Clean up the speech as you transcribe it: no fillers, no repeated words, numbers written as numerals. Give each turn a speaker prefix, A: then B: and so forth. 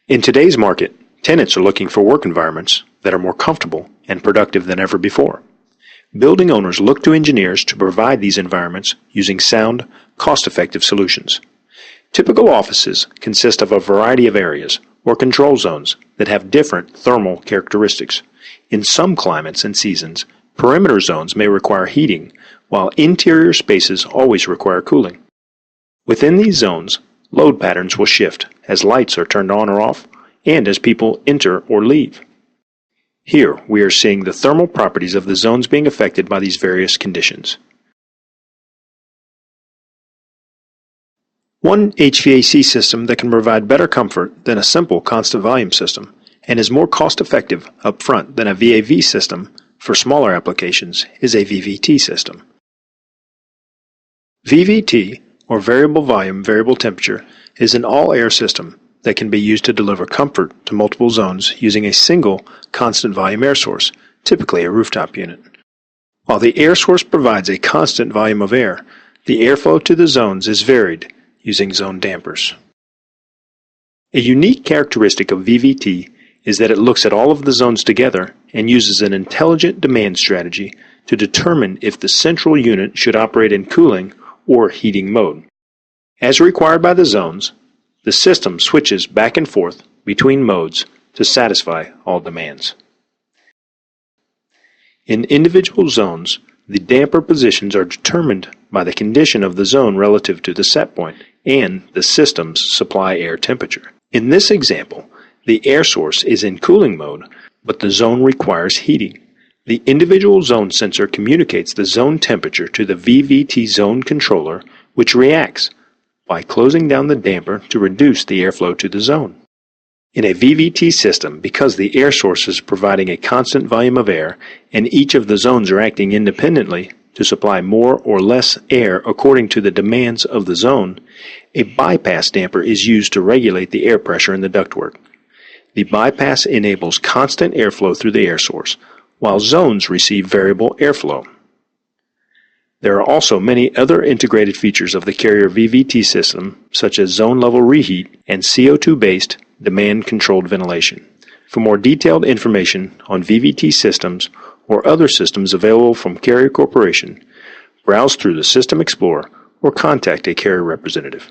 A: In today's market, tenants are looking for work environments that are more comfortable and productive than ever before. Building owners look to engineers to provide these environments using sound, cost-effective solutions. Typical offices consist of a variety of areas or control zones that have different thermal characteristics. In some climates and seasons, perimeter zones may require heating, while interior spaces always require cooling. Within these zones, load patterns will shift as lights are turned on or off and as people enter or leave. Here we are seeing the thermal properties of the zones being affected by these various conditions. One HVAC system that can provide better comfort than a simple constant volume system and is more cost-effective up front than a VAV system for smaller applications is a VVT system. VVT, or variable volume, variable temperature, is an all-air system that can be used to deliver comfort to multiple zones using a single constant volume air source, typically a rooftop unit. While the air source provides a constant volume of air, the airflow to the zones is varied using zone dampers. A unique characteristic of VVT is that it looks at all of the zones together and uses an intelligent demand strategy to determine if the central unit should operate in cooling or heating mode. As required by the zones, the system switches back and forth between modes to satisfy all demands. In individual zones, the damper positions are determined by the condition of the zone relative to the set point and the system's supply air temperature. In this example, the air source is in cooling mode, but the zone requires heating. The individual zone sensor communicates the zone temperature to the VVT zone controller, which reacts by closing down the damper to reduce the airflow to the zone. In a VVT system, because the air source is providing a constant volume of air and each of the zones are acting independently to supply more or less air according to the demands of the zone, a bypass damper is used to regulate the air pressure in the ductwork. The bypass enables constant airflow through the air source, while zones receive variable airflow. There are also many other integrated features of the Carrier VVT system, such as zone-level reheat and CO2-based demand-controlled ventilation. For more detailed information on VVT systems or other systems available from Carrier Corporation, browse through the System Explorer or contact a Carrier representative.